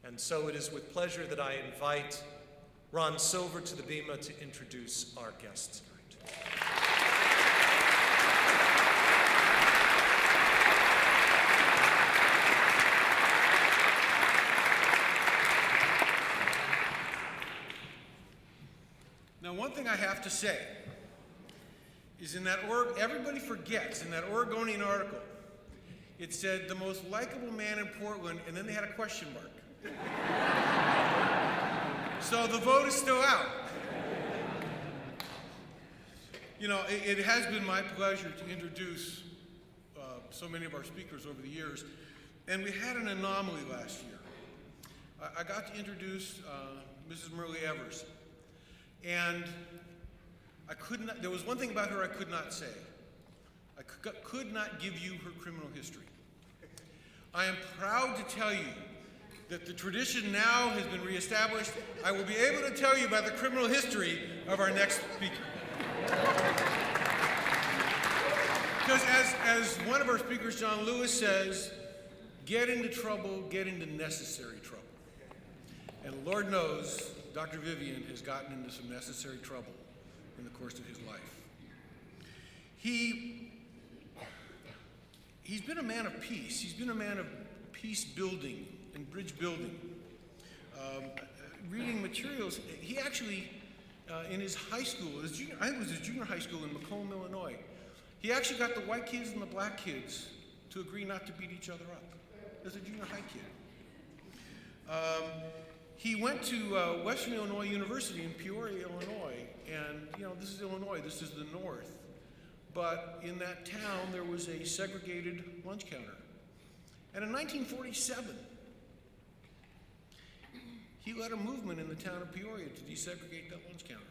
And so it is with pleasure that I invite Ron Silver to the bema to introduce our guests tonight. Now, one thing I have to say is everybody forgets, in that Oregonian article, it said the most likable man in Portland, and then they had a question mark. So the vote is still out. You know, it has been my pleasure to introduce so many of our speakers over the years, and we had an anomaly last year. I got to introduce Mrs. Merle Evers, and there was one thing about her I could not say. I could not give you her criminal history. I am proud to tell you that the tradition now has been reestablished. I will be able to tell you about the criminal history of our next speaker. Because as one of our speakers, John Lewis, says, get into trouble, get into necessary trouble. And Lord knows, Dr. Vivian has gotten into some necessary trouble in the course of his life. He's been a man of peace. He's been a man of peace building and bridge building. Reading materials, he actually, in his high school, I think it was his junior high school in Macomb, Illinois, he actually got the white kids and the black kids to agree not to beat each other up as a junior high kid. He went to Western Illinois University in Peoria, Illinois, and this is Illinois, this is the north. But in that town, there was a segregated lunch counter. And in 1947, he led a movement in the town of Peoria to desegregate that lunch counter.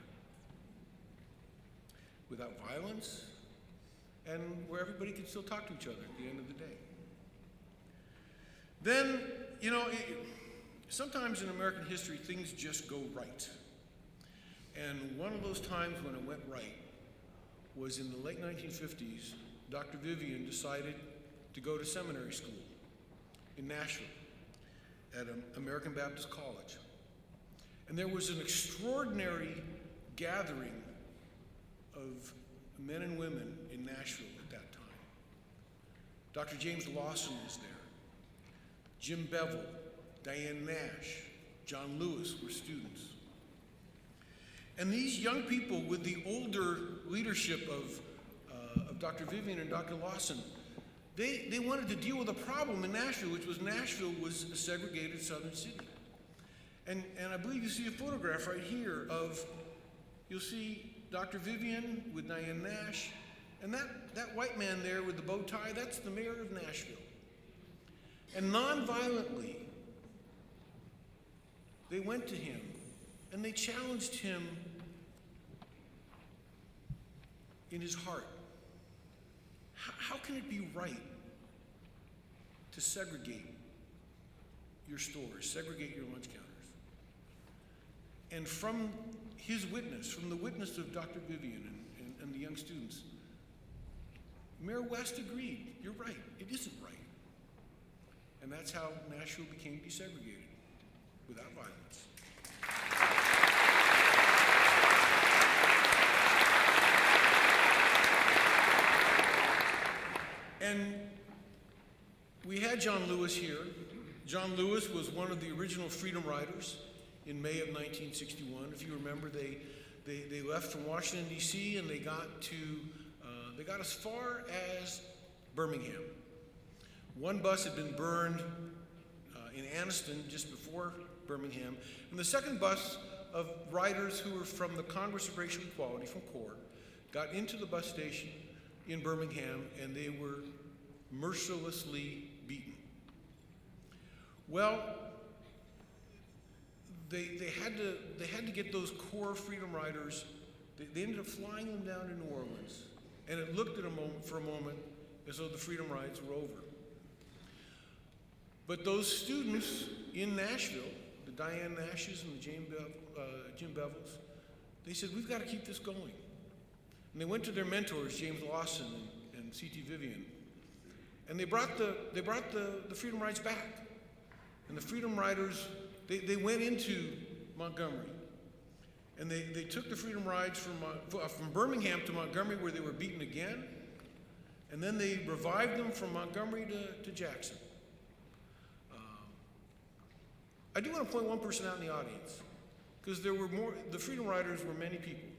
Without violence, and where everybody could still talk to each other at the end of the day. Then, sometimes in American history, things just go right. And one of those times when it went right was in the late 1950s. Dr. Vivian decided to go to seminary school in Nashville at American Baptist College. And there was an extraordinary gathering of men and women in Nashville at that time. Dr. James Lawson was there. Jim Bevel, Diane Nash, John Lewis were students. And these young people with the older leadership of Dr. Vivian and Dr. Lawson, they wanted to deal with a problem in Nashville, which was Nashville was a segregated southern city. And I believe you see a photograph right here you'll see Dr. Vivian with Diane Nash, and that white man there with the bow tie, that's the mayor of Nashville. And non-violently, they went to him and they challenged him in his heart. How can it be right to segregate your stores, segregate your lunch counters? And from his witness, from the witness of Dr. Vivian and the young students, Mayor West agreed, you're right, it isn't right. And that's how Nashville became desegregated, without violence. And we had John Lewis here. John Lewis was one of the original Freedom Riders in May of 1961. If you remember, they left from Washington, D.C., and they got as far as Birmingham. One bus had been burned in Anniston just before Birmingham, and the second bus of riders who were from the Congress of Racial Equality, from CORE, got into the bus station in Birmingham, and they were mercilessly beaten. Well, they had to get those CORE Freedom Riders. They ended up flying them down to New Orleans, and it looked for a moment as though the Freedom Rides were over. But those students in Nashville, the Diane Nashes and the Jim Bevels, they said, we've got to keep this going. And they went to their mentors, James Lawson and C.T. Vivian, and they brought the Freedom Rides back. And the Freedom Riders, they went into Montgomery. And they took the Freedom Rides from Birmingham to Montgomery, where they were beaten again. And then they revived them from Montgomery to Jackson. I do want to point one person out in the audience, because the Freedom Riders were many people.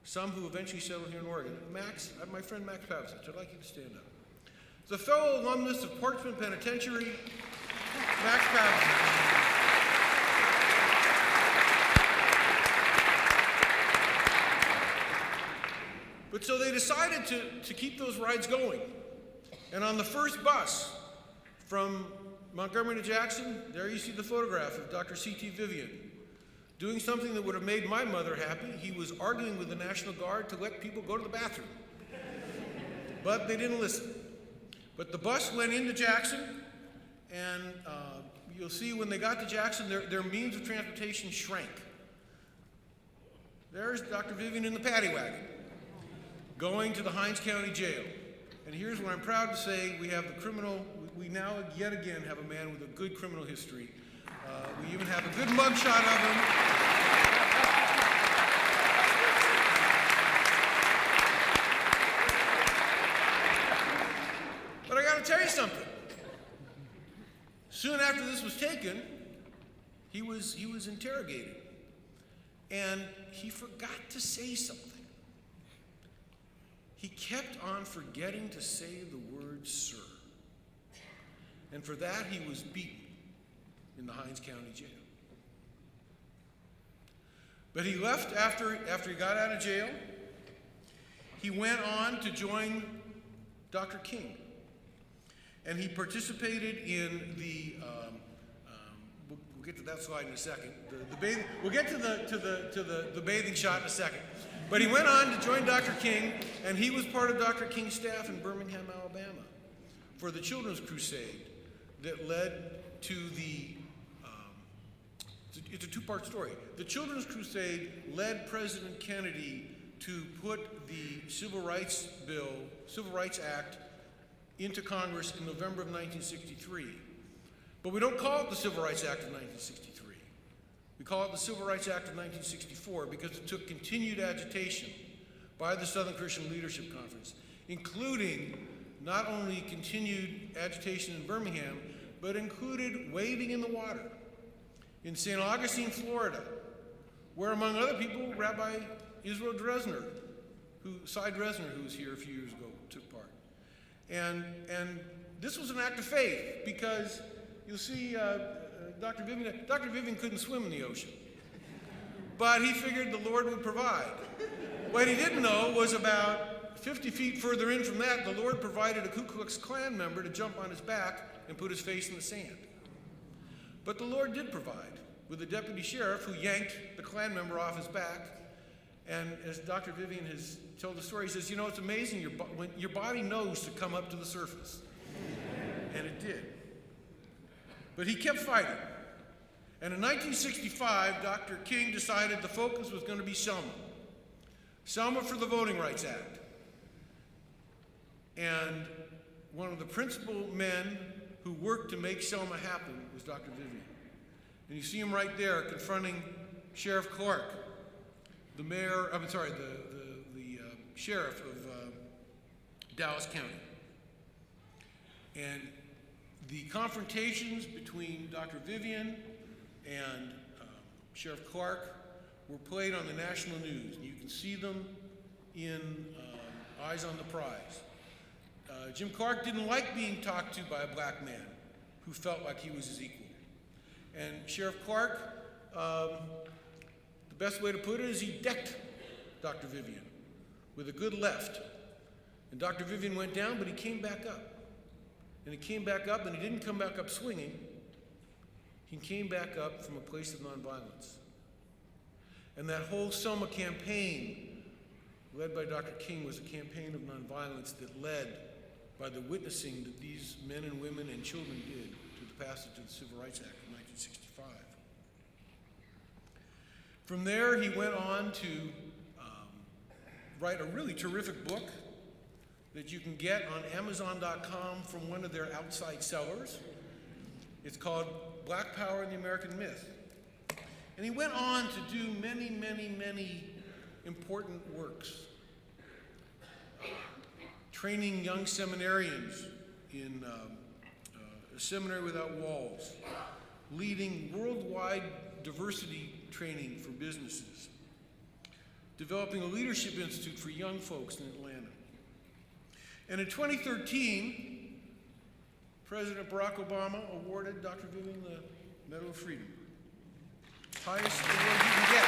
Some who eventually settled here in Oregon. My friend Max Pavsich, I'd like you to stand up. The fellow alumnus of Parchment Penitentiary, Max Pavsich. But so they decided to keep those rides going. And on the first bus from Montgomery to Jackson, there you see the photograph of Dr. C.T. Vivian doing something that would have made my mother happy. He was arguing with the National Guard to let people go to the bathroom. But they didn't listen. But the bus went into Jackson, and you'll see when they got to Jackson, their means of transportation shrank. There's Dr. Vivian in the paddy wagon, going to the Hinds County Jail. And here's what I'm proud to say: we have the criminal, we now yet again have a man with a good criminal history. We even have a good mugshot of him. But I got to tell you something. Soon after this was taken, he was interrogated. And he forgot to say something. He kept on forgetting to say the word sir. And for that, he was beaten in the Hinds County Jail. But he left after he got out of jail. He went on to join Dr. King. And he participated in the, we'll get to that slide in a second. We'll get to the bathing shot in a second. But he went on to join Dr. King, and he was part of Dr. King's staff in Birmingham, Alabama, for the Children's Crusade that led to the, it's a two-part story. The Children's Crusade led President Kennedy to put the Civil Rights Act into Congress in November of 1963. But we don't call it the Civil Rights Act of 1963. We call it the Civil Rights Act of 1964 because it took continued agitation by the Southern Christian Leadership Conference, including not only continued agitation in Birmingham, but included wading in the water in St. Augustine, Florida, where, among other people, Rabbi Israel Dresner, Cy Dresner, who was here a few years ago, took part. And this was an act of faith, because you'll see Dr. Vivian couldn't swim in the ocean, but he figured the Lord would provide. What he didn't know was about 50 feet further in from that, the Lord provided a Ku Klux Klan member to jump on his back and put his face in the sand. But the Lord did provide, with a deputy sheriff who yanked the Klan member off his back. And as Dr. Vivian has told the story, he says, you know, it's amazing when your body knows to come up to the surface. And it did. But he kept fighting. And in 1965, Dr. King decided the focus was going to be Selma. Selma for the Voting Rights Act. And one of the principal men who worked to make Selma happen was Dr. Vivian. And you see him right there confronting Sheriff Clark, the sheriff of Dallas County. And the confrontations between Dr. Vivian and Sheriff Clark were played on the national news. And you can see them in Eyes on the Prize. Jim Clark didn't like being talked to by a black man who felt like he was his equal. And Sheriff Clark, the best way to put it is he decked Dr. Vivian with a good left. And Dr. Vivian went down, but he came back up. And he came back up, and he didn't come back up swinging. He came back up from a place of nonviolence. And that whole Selma campaign, led by Dr. King, was a campaign of nonviolence that led by the witnessing that these men and women and children did to the passage of the Civil Rights Act of 1965. From there, he went on to write a really terrific book that you can get on Amazon.com from one of their outside sellers. It's called Black Power and the American Myth. And he went on to do many, many, many important works. Training young seminarians in a seminary without walls. Leading worldwide diversity training for businesses. Developing a leadership institute for young folks in Atlanta. And in 2013, President Barack Obama awarded Dr. Vivian the Medal of Freedom. Highest award you can get.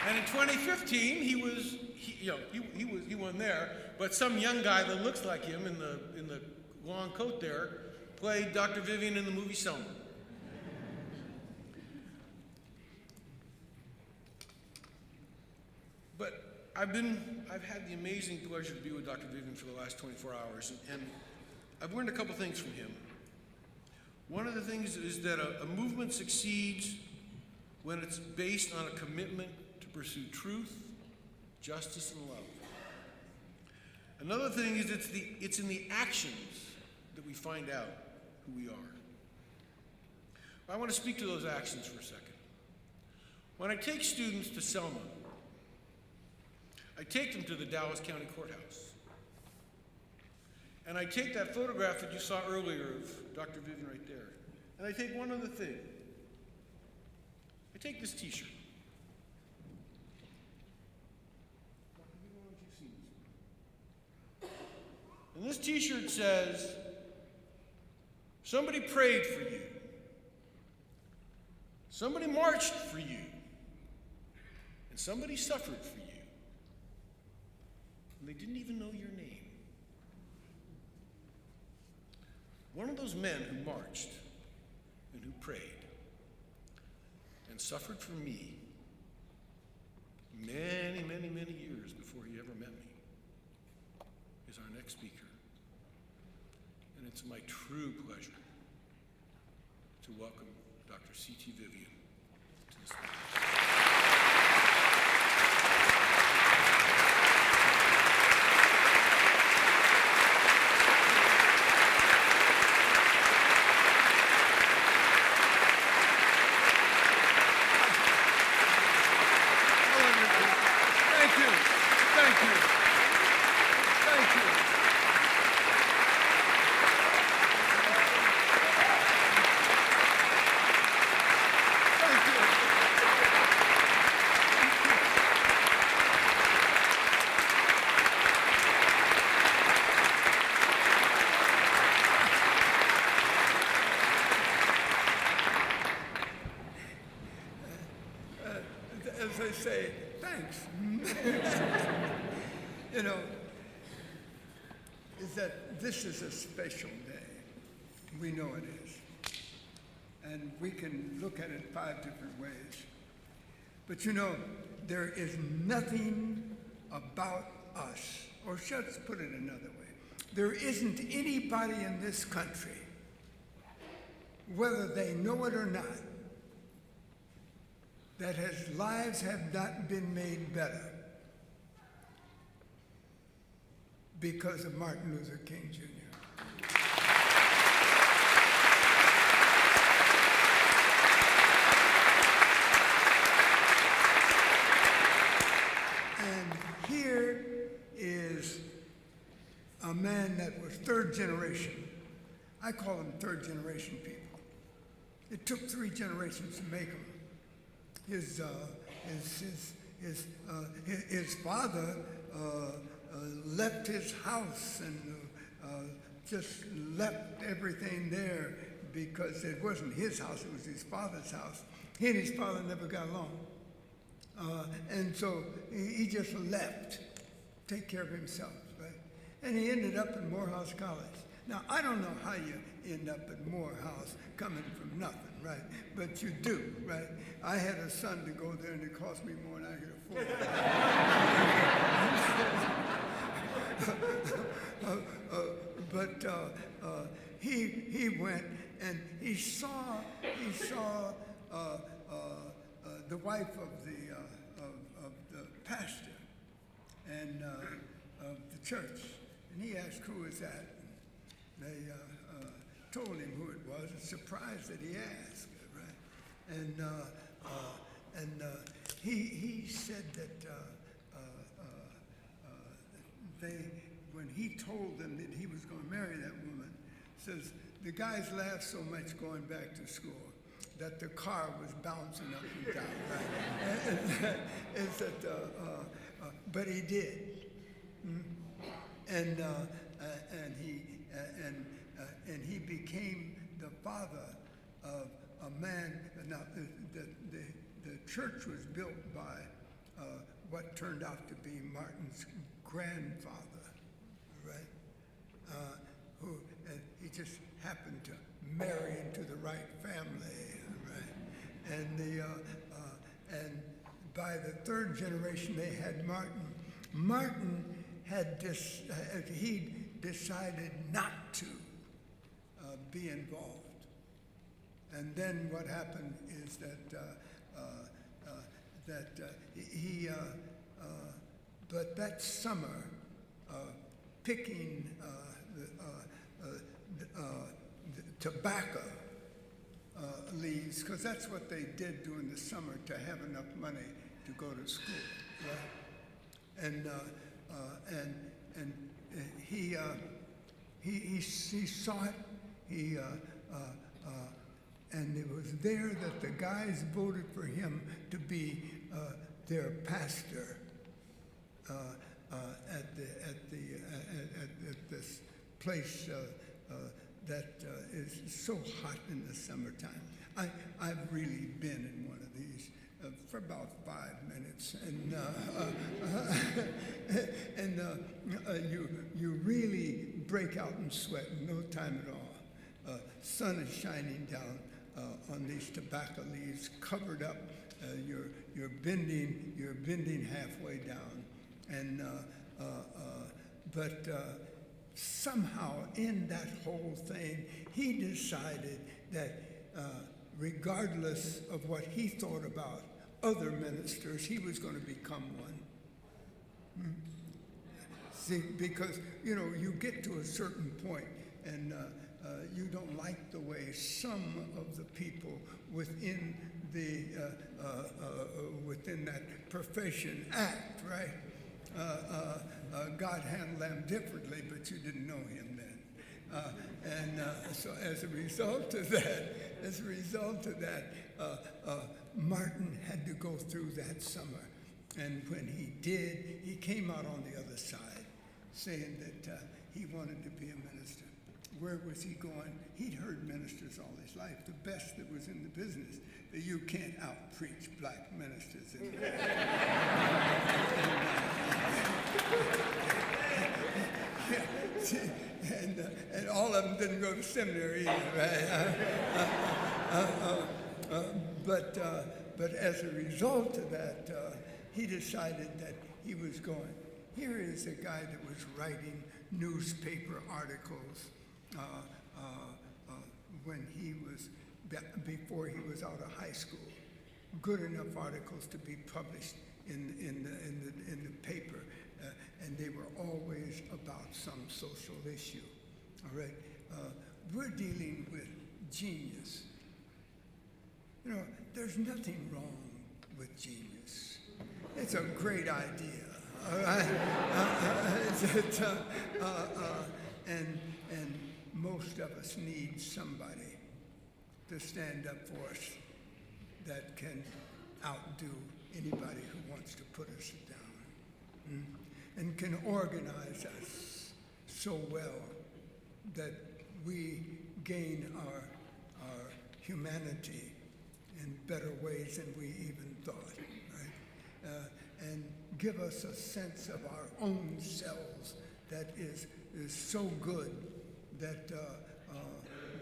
And in 2015, he won there, but some young guy that looks like him in the long coat there played Dr. Vivian in the movie Selma. But I've had the amazing pleasure to be with Dr. Vivian for the last 24 hours, and I've learned a couple things from him. One of the things is that a movement succeeds when it's based on a commitment to pursue truth, justice, and love. Another thing is it's in the actions that we find out who we are. I want to speak to those actions for a second. When I take students to Selma, I take them to the Dallas County Courthouse. And I take that photograph that you saw earlier of Dr. Vivian right there. And I take one other thing. I take this t-shirt. And this t-shirt says, somebody prayed for you. Somebody marched for you. And somebody suffered for you. And they didn't even know your name. One of those men who marched and who prayed and suffered for me many, many, many years before he ever met me is our next speaker. And it's my true pleasure to welcome Dr. C.T. Vivian to the stage. As I say, thanks. You know, is that this is a special day. We know it is. And we can look at it 5 different ways. But you know, there is nothing about us, or let's put it another way. There isn't anybody in this country, whether they know it or not, that his lives have not been made better because of Martin Luther King Jr. And here is a man that was 3rd generation. I call them 3rd generation people. It took 3 generations to make them. His father left his house and just left everything there because it wasn't his house, it was his father's house. He and his father never got along. And so he just left, take care of himself, right? And he ended up in Morehouse College. Now, I don't know how you end up at Morehouse coming from nothing, right? But you do, right? I had a son to go there, and it cost me more than I could afford. But he went, and he saw the wife of the pastor and of the church. And he asked, who is that? And they told him who it was, and surprised that he asked, right? And he said that when he told them that he was going to marry that woman, says the guys laughed so much going back to school that the car was bouncing up and down, right? But he did, and he became the father of a man. Now the church was built by what turned out to be Martin's grandfather, right? Who he just happened to marry into the right family, right? And by the third generation, they had Martin. Martin had he decided not to be involved, and then what happened is that but that summer, picking the tobacco leaves, because that's what they did during the summer to have enough money to go to school, right? And he saw it. And it was there that the guys voted for him to be their pastor at this place that is so hot in the summertime. I've really been in one of these for about 5 minutes, and you really break out in sweat in no time at all. Sun is shining down on these tobacco leaves, covered up. You're bending halfway down, and but somehow in that whole thing, he decided that regardless of what he thought about other ministers, he was going to become one. See, because you get to a certain point, and you don't like the way some of the people within the within that profession act, right? God handled them differently, but you didn't know him then. So as a result of that, Martin had to go through that summer. And when he did, he came out on the other side saying that he wanted to be a minister. Where was he going? He'd heard ministers all his life, the best that was in the business. That you can't out-preach black ministers. And all of them didn't go to seminary either, right? But as a result of that, he decided that he was going. Here is a guy that was writing newspaper articles when he was, before he was out of high school. Good enough articles to be published in the paper, and they were always about some social issue. All right, we're dealing with genius. There's nothing wrong with genius. It's a great idea. All right, and most of us need somebody to stand up for us that can outdo anybody who wants to put us down, and can organize us so well that we gain our humanity in better ways than we even thought, right? And give us a sense of our own selves that is so good that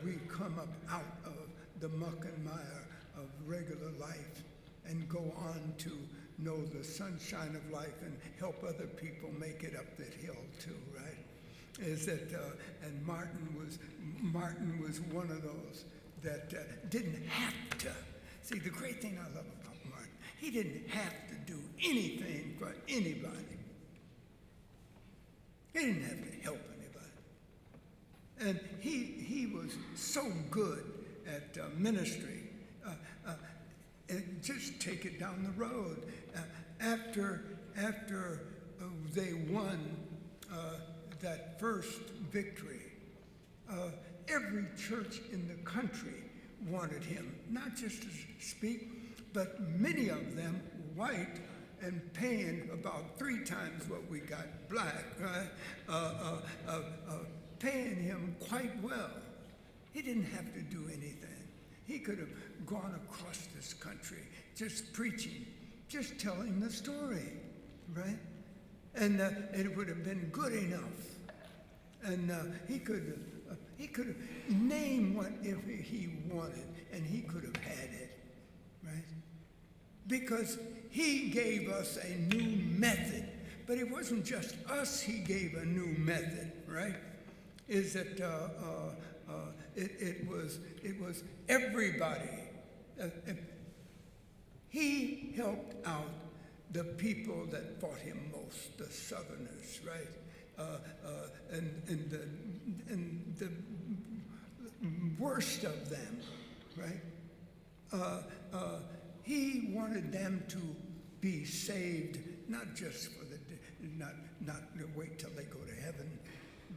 we come up out of the muck and mire of regular life and go on to know the sunshine of life and help other people make it up that hill too, right? Is that and Martin was one of those that didn't have to. See, the great thing I love about Martin, he didn't have to do anything for anybody. He didn't have to help anybody. And he was so good at ministry. And just take it down the road. After they won that first victory, every church in the country wanted him, not just to speak, but many of them white and paying about 3 times what we got black, right? Paying him quite well. He didn't have to do anything. He could have gone across this country just preaching, just telling the story, right? And it would have been good enough. And he could have named whatever he wanted, and he could have had it, right? Because he gave us a new method. But it wasn't just us he gave a new method, right? Is that it was everybody. He helped out the people that fought him most, the Southerners, right? And the worst of them, right? He wanted them to be saved, not just for not wait till they go to heaven,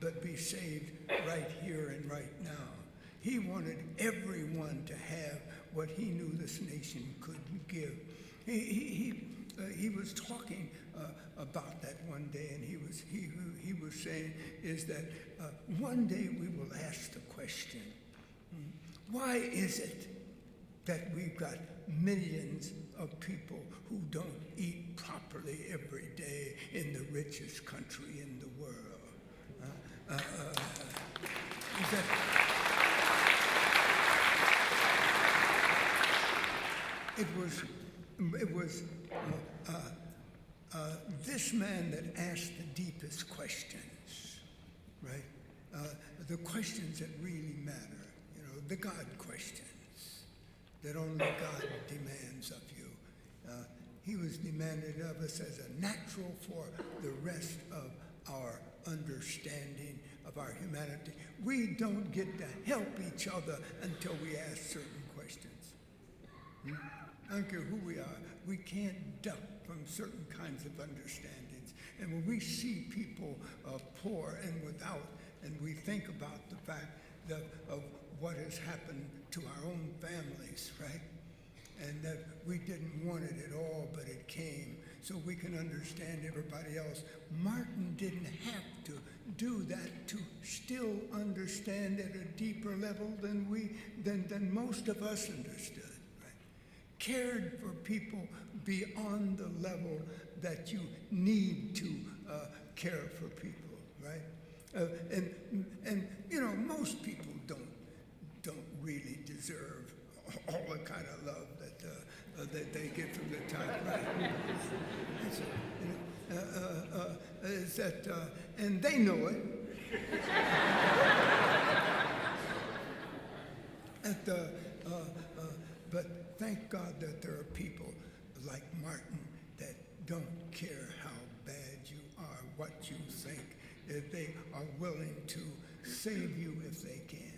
but be saved right here and right now. He wanted everyone to have what he knew this nation could give. He was talking about that one day, and he was saying is that one day we will ask the question, why is it that we've got millions of people who don't eat properly every day in the richest country in the world? It was this man that asked the deepest questions, right? The questions that really matter, the God questions that only God demands of you. He was demanded of us as a natural for the rest of our understanding of our humanity. We don't get to help each other until we ask certain questions. I don't care who we are. We can't duck from certain kinds of understandings. And when we see people poor and without, and we think about the fact of what has happened to our own families, right? And that we didn't want it at all, but it came, so we can understand everybody else. Martin didn't have to do that to still understand at a deeper level than most of us understood. Cared for people beyond the level that you need to care for people, right? And most people don't really deserve all the kind of love that they get from the time, right? Is that and they know it. But thank God that there are people like Martin that don't care how bad you are, what you think, if they are willing to save you if they can.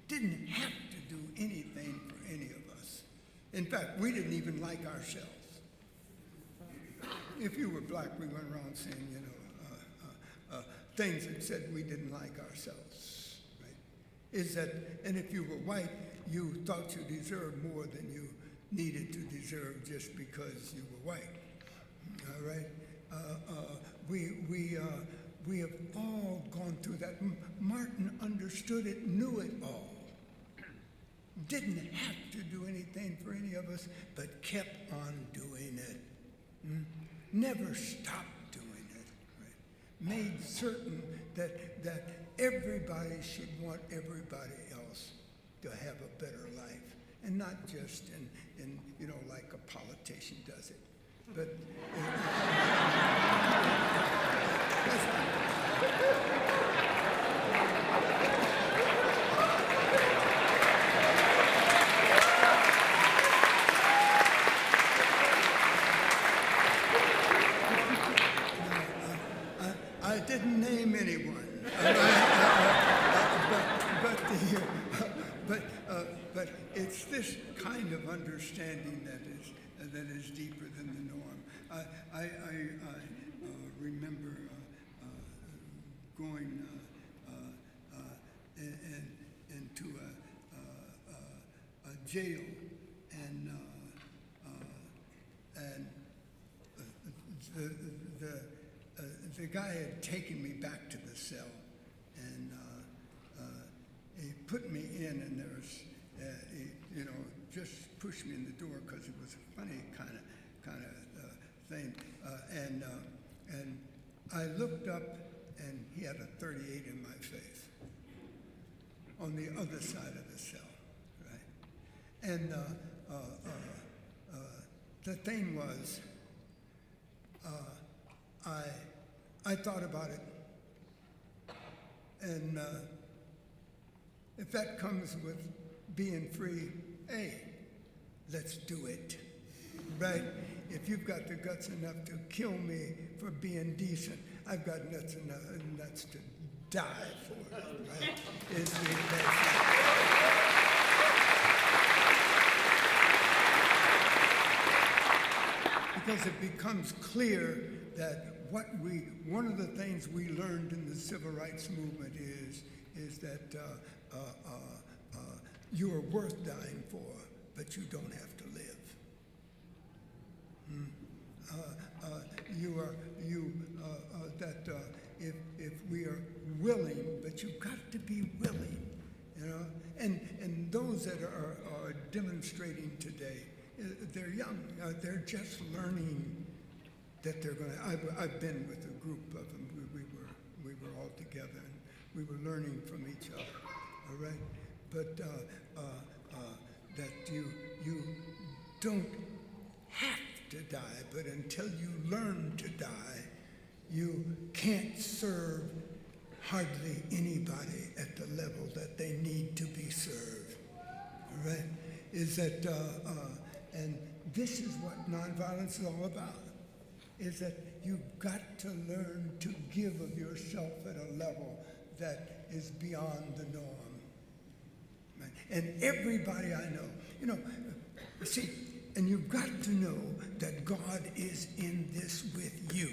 Didn't have to do anything for any of us. In fact, we didn't even like ourselves. If you were black, we went around saying, things that said we didn't like ourselves, right? And if you were white, you thought you deserved more than you needed to deserve just because you were white. All right? We have all gone through that. Martin understood it, knew it all. Didn't have to do anything for any of us, but kept on doing it. Never stopped doing it. Right? Made certain that everybody should want everybody else to have a better life, and not just in like a politician does it, but didn't name anyone. But it's this kind of understanding that is deeper than the norm. I remember going into a jail, and the guy had taken me back to the cell, and he put me in, and there was, he, just pushed me in the door because it was a funny kind of thing, and I looked up, and he had a .38 in my face on the other side of the cell, right? And the thing was, I thought about it, and if that comes with being free, hey, let's do it, right? If you've got the guts enough to kill me for being decent, I've got nuts to die for it, right? Because it becomes clear that one of the things we learned in the civil rights movement is that you are worth dying for, but you don't have to live. If we are willing, but you've got to be willing, And those that are demonstrating today, they're young. They're just learning that they're going to. I've been with a group of them. We were all together, and we were learning from each other. All right, but that you don't have to die, but until you learn to die, you can't serve hardly anybody at the level that they need to be served. All right, is that and this is what nonviolence is all about. Is that you've got to learn to give of yourself at a level that is beyond the norm. Right? And everybody I know, see, and you've got to know that God is in this with you.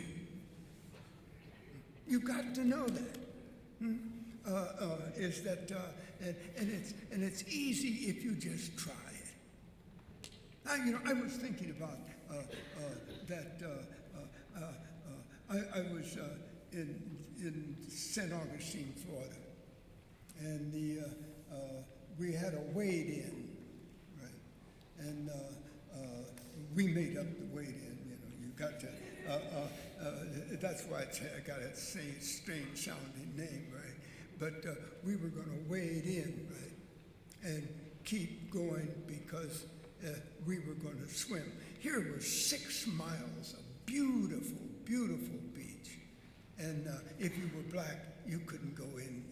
You've got to know that. Is that and it's easy if you just try it. I was thinking about that. I was in St. Augustine, Florida, and we had a wade-in, right? And we made up the wade-in. You got to. That's why I got a strange sounding name, right? But we were going to wade in, right, and keep going because we were going to swim. Here was 6 miles of beautiful, beautiful beach, and if you were black, you couldn't go in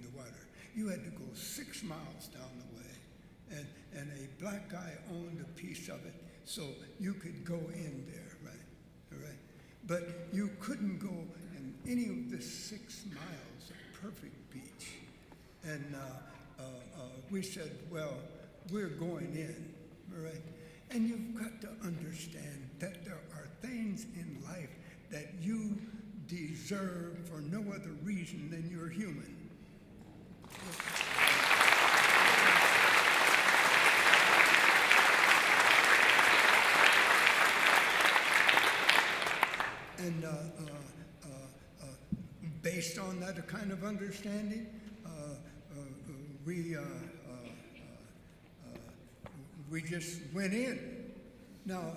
the water. You had to go 6 miles down the way, and a black guy owned a piece of it, so you could go in there, right? All right. But you couldn't go in any of the 6 miles of perfect beach. And we said, well, we're going in, all right? And you've got to understand that there are things in life that you deserve for no other reason than you're human. And based on that kind of understanding, we just went in. Now,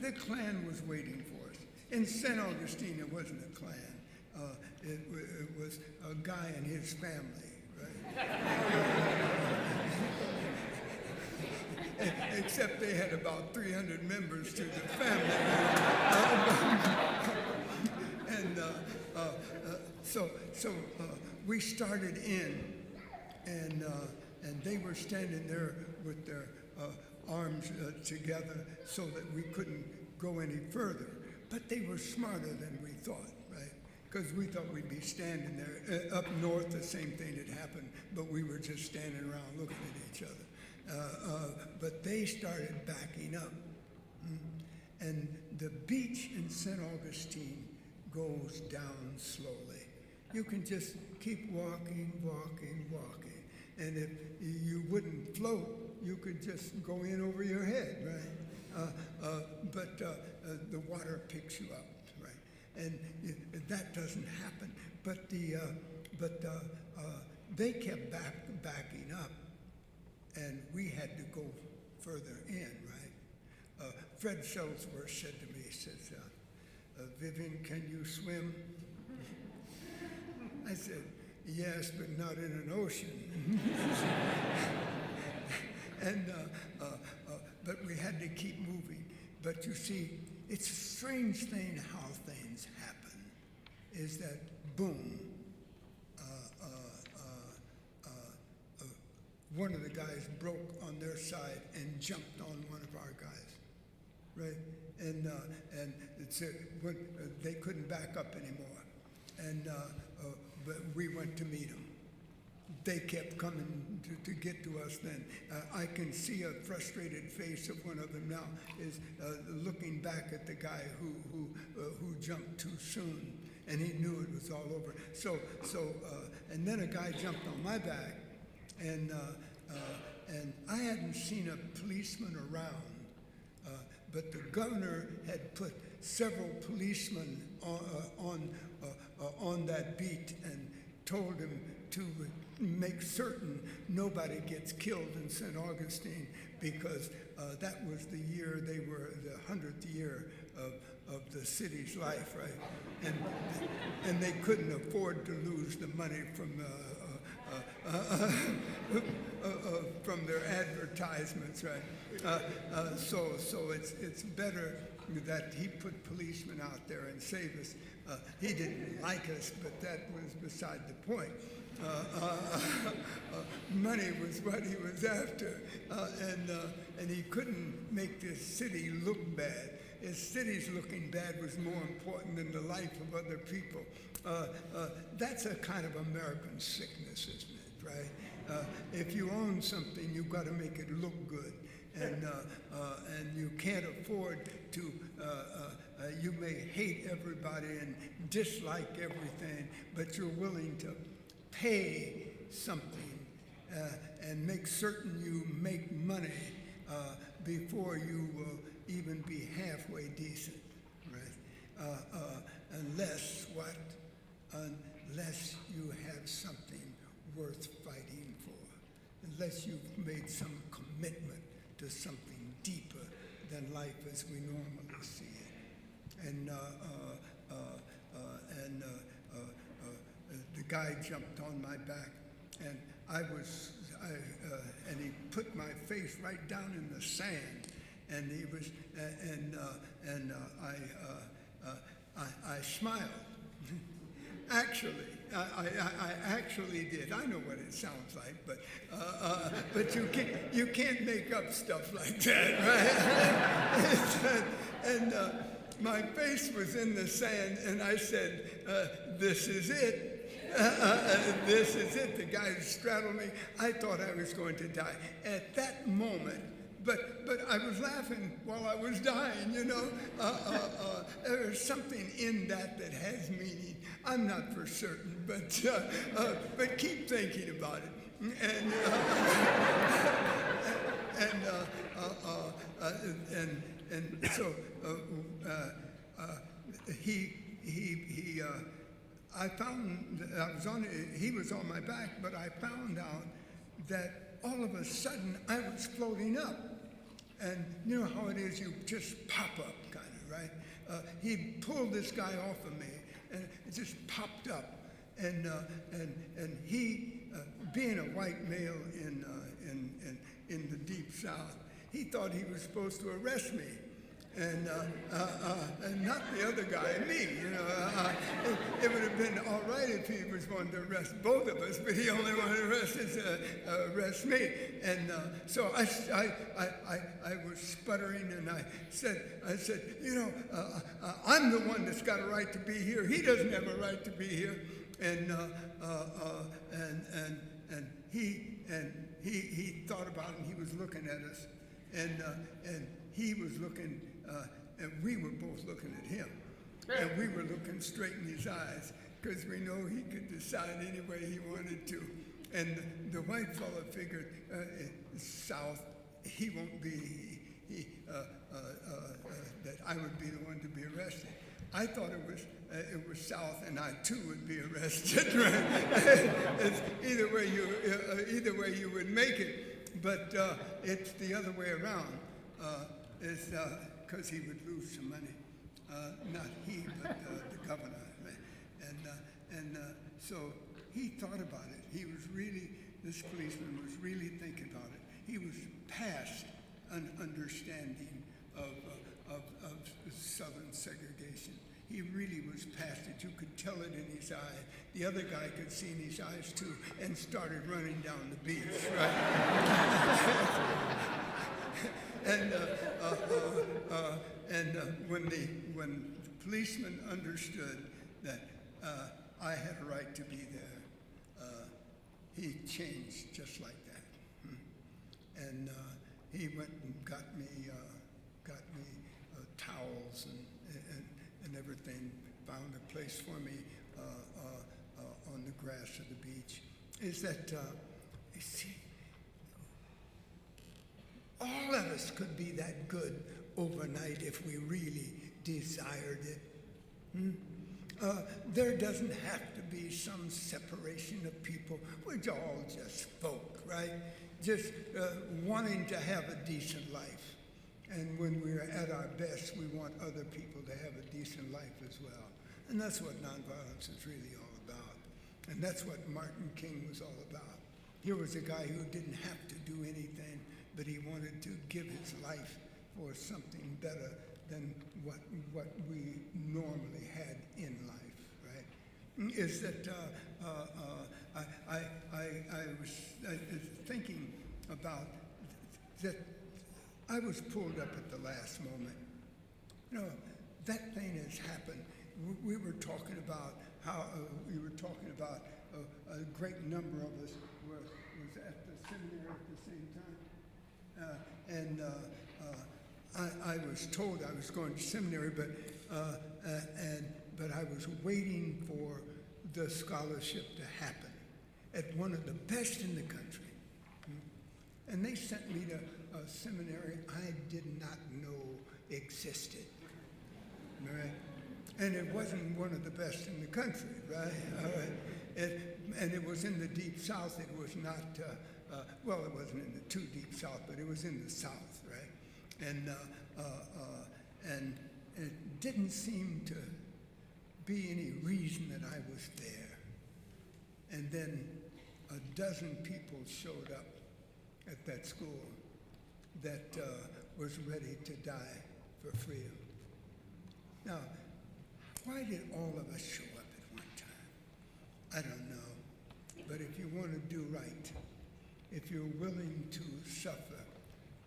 the Klan was waiting for us. In St. Augustine, it wasn't a Klan. It was a guy and his family, right? Except they had about 300 members to the family. And so we started in, and they were standing there with their arms together so that we couldn't go any further. But they were smarter than we thought, right? because we thought we'd be standing there. Up north, the same thing had happened, but we were just standing around looking at each other. But they started backing up. And the beach in St. Augustine goes down slowly. You can just keep walking, walking, walking. And if you wouldn't float, you could just go in over your head, right? But the water picks you up, right? And that doesn't happen. But they kept backing up, and we had to go further in, right? Fred Shellsworth said to me, he says, Vivian, can you swim? I said, yes, but not in an ocean. But we had to keep moving. But you see, it's a strange thing how things happen, is that boom, one of the guys broke on their side and jumped on one of our guys, right? And it's, when, they couldn't back up anymore. And but we went to meet them. They kept coming to get to us then. I can see a frustrated face of one of them now, is looking back at the guy who jumped too soon, and he knew it was all over. And then a guy jumped on my back, and I hadn't seen a policeman around, but the governor had put several policemen on that beat and told him to make certain nobody gets killed in St. Augustine, because that was the year they were the 100th year of the city's life, right? And they couldn't afford to lose the money from their advertisements, right? So it's better that he put policemen out there and save us. He didn't like us, but that was beside the point. Money was what he was after, and he couldn't make this city look bad. His city's looking bad was more important than the life of other people. That's a kind of American sickness, isn't it, right? If you own something, you've got to make it look good. And you can't afford to, you may hate everybody and dislike everything, but you're willing to pay something and make certain you make money before you will even be halfway decent, right? Unless what? Unless you have something worth fighting for, unless you've made some commitment to something deeper than life as we normally see it. And the guy jumped on my back, and and he put my face right down in the sand, and he was, I smiled. Actually, I actually did. I know what it sounds like, but you can't make up stuff like that, right? And my face was in the sand, and I said, "This is it. This is it." The guy straddled me. I thought I was going to die at that moment. But I was laughing while I was dying, you know. There's something in that has meaning. I'm not for certain, but keep thinking about it. And so I found he was on my back, but I found out that all of a sudden I was floating up. And you know how it is, you just pop up, kind of, right? He pulled this guy off of me, and it just popped up. And he, being a white male in the Deep South, he thought he was supposed to arrest me. and not the other guy, me. It would have been all right if he was wanting to arrest both of us, but he only wanted to arrest me. And so I was sputtering, and I said, I'm the one that's got a right to be here. He doesn't have a right to be here. And he thought about it, and he was looking at us, and he was looking, and we were both looking at him, and we were looking straight in his eyes, because we know he could decide any way he wanted to. And the white fellow figured, South, he won't be, that I would be the one to be arrested. I thought it was South, and I too would be arrested. It's either way you would make it, but it's the other way around. It's because he would lose some money, not he, but the governor. And so he thought about it. This policeman was really thinking about it. He was past an understanding of Southern segregation. He really was past it. You could tell it in his eye. The other guy could see in his eyes too, and started running down the beach, right? When the policeman understood that I had a right to be there, he changed just like that. And he went and got me towels and everything, found a place for me on the grass of the beach. Is that, you see, all of us could be that good overnight if we really desired it. There doesn't have to be some separation of people. We're all just folk, right? Just wanting to have a decent life. And when we're at our best, we want other people to have a decent life as well. And that's what nonviolence is really all about. And that's what Martin King was all about. Here was a guy who didn't have to do anything, but he wanted to give his life for something better than what we normally had in life, right? Is that I was thinking about that. I was pulled up at the last moment. That thing has happened. We were talking about how a great number of us was at the seminary at the same time, I was told I was going to seminary, but I was waiting for the scholarship to happen at one of the best in the country. And they sent me to a seminary I did not know existed, right? And it wasn't one of the best in the country, right? All right. And it was in the Deep South. It was not, well, it wasn't in the too Deep South, but it was in the South, right? And it didn't seem to be any reason that I was there. And then a dozen people showed up at that school that was ready to die for freedom. Now, why did all of us show up at one time? I don't know. But if you want to do right, if you're willing to suffer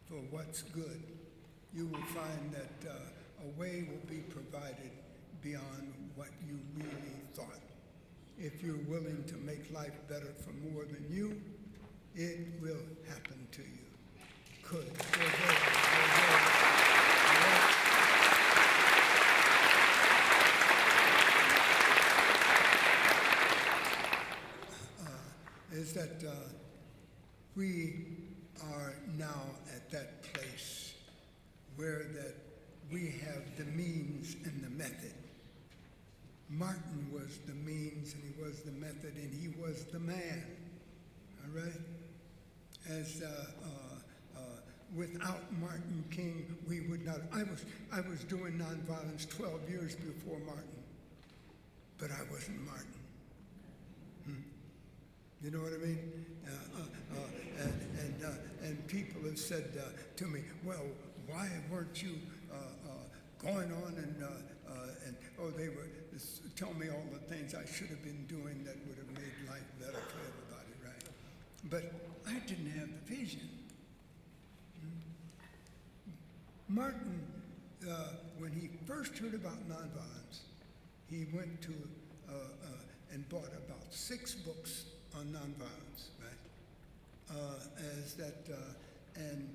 for what's good, you will find that a way will be provided beyond what you really thought. If you're willing to make life better for more than you, it will happen to you. Could. Is that we are now at that place where that we have the means and the method. Martin was the means and he was the method and he was the man. All right? As without Martin King, we would not. I was doing nonviolence 12 years before Martin, but I wasn't Martin. You know what I mean? And people have said to me, well, why weren't you going on and oh, they were telling me all the things I should have been doing that would have made life better for everybody, right? But I didn't have the vision. Martin, when he first heard about nonviolence, he went to and bought about 6 books on nonviolence, right? And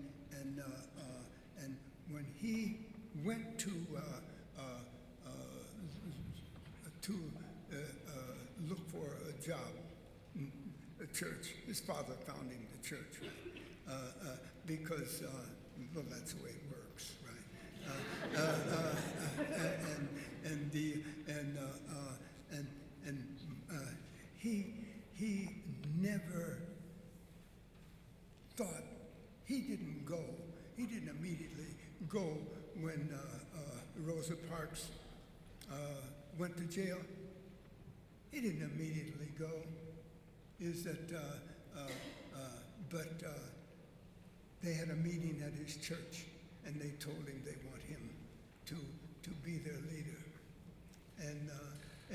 when he went to look for a job, a church, his father found him the church, right? Because well, that's the way it works, right? He never thought, he didn't go, he didn't immediately go when Rosa Parks went to jail. He didn't immediately go. But they had a meeting at his church, and they told him they want him to be their leader, and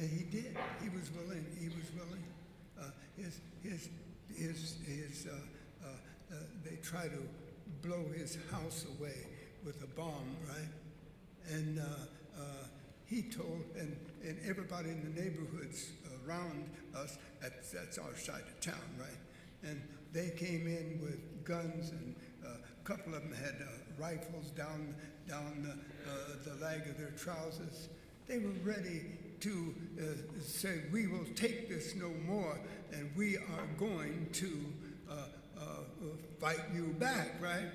he did. He was willing. He was willing. They tried to blow his house away with a bomb, right? And he told, and everybody in the neighborhoods around us, that's our side of town, right? And they came in with guns, and a couple of them had rifles down the leg of their trousers. They were ready to say, we will take this no more, and we are going to fight you back, right?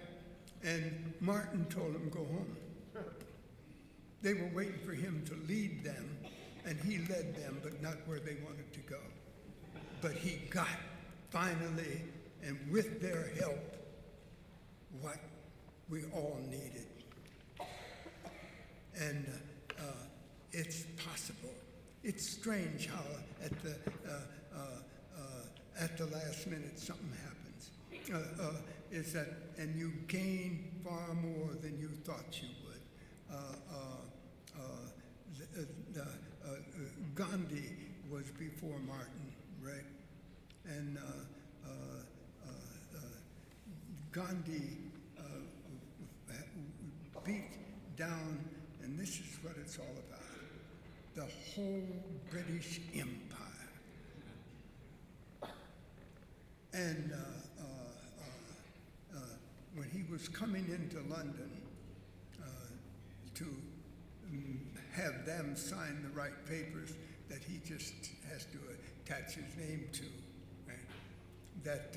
And Martin told them, go home. They were waiting for him to lead them, and he led them, but not where they wanted to go. But he got, finally, and with their help, what we all needed. And it's possible. It's strange how at the last minute something happens. And you gain far more than you thought you would. Gandhi was before Martin, right? And Gandhi beat down, and this is what it's all about, the whole British Empire. And when he was coming into London to have them sign the right papers that he just has to attach his name to, right? That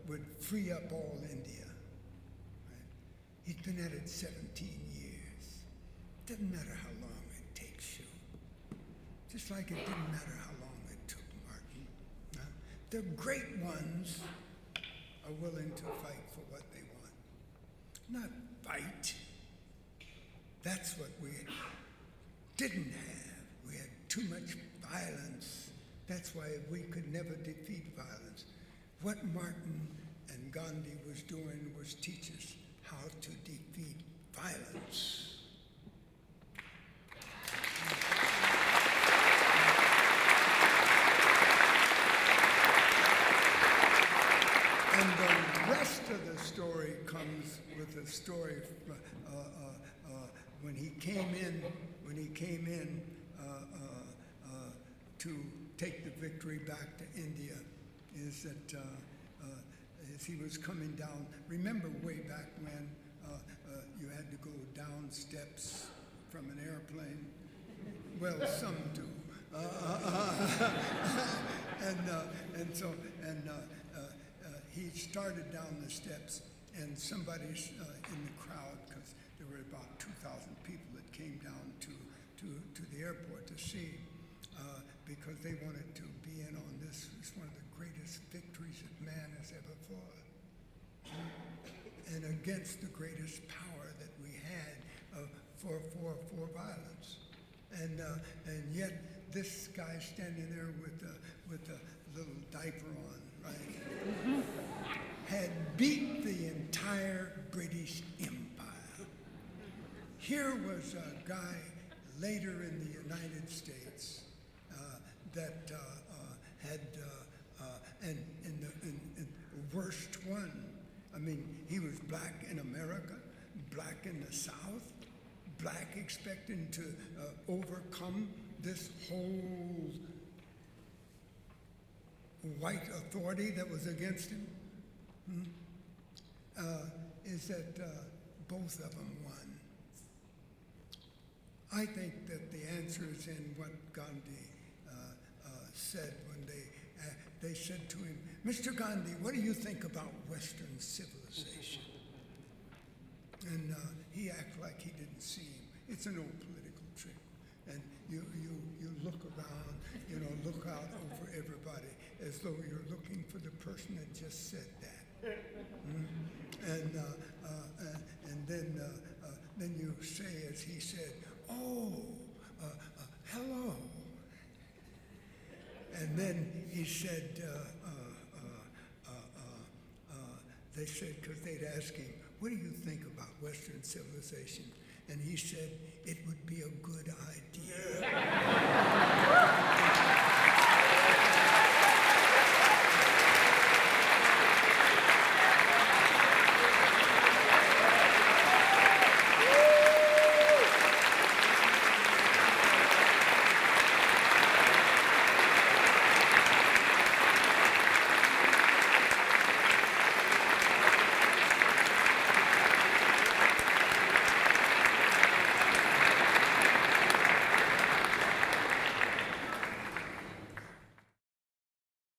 would free up all India. Right? He'd been at it 17 years. Doesn't matter how long it takes you. Just like it didn't matter how long it took Martin. The great ones are willing to fight for what they want. Not fight. That's what we didn't have. We had too much violence. That's why we could never defeat violence. What Martin and Gandhi was doing was teach us how to defeat violence. And the rest of the story comes with a story when he came in to take the victory back to India, is that as he was coming down, remember way back when you had to go down steps from an airplane? Well, some do. He started down the steps, and somebody's in the crowd, because there were about 2,000 people that came down to the airport to see, because they wanted to be in on this. It's one of the greatest victories that man has ever fought, and against the greatest power that we had for violence. And yet this guy standing there with a little diaper on, right, had beat the entire British Empire. here was a guy later in the United States that had, and the worst one. I mean, he was black in America, black in the South, black expecting to overcome this whole white authority that was against him. Is that both of them won. I think that the answer is in what Gandhi said when they said to him, Mr. Gandhi, what do you think about Western civilization? And he acted like he didn't see him. It's an old political trick. And you look around, look out over everybody as though you're looking for the person that just said that. And then you say, as he said, oh, hello. And then he said, they said, because they'd ask him, what do you think about Western civilization? And he said, it would be a good idea.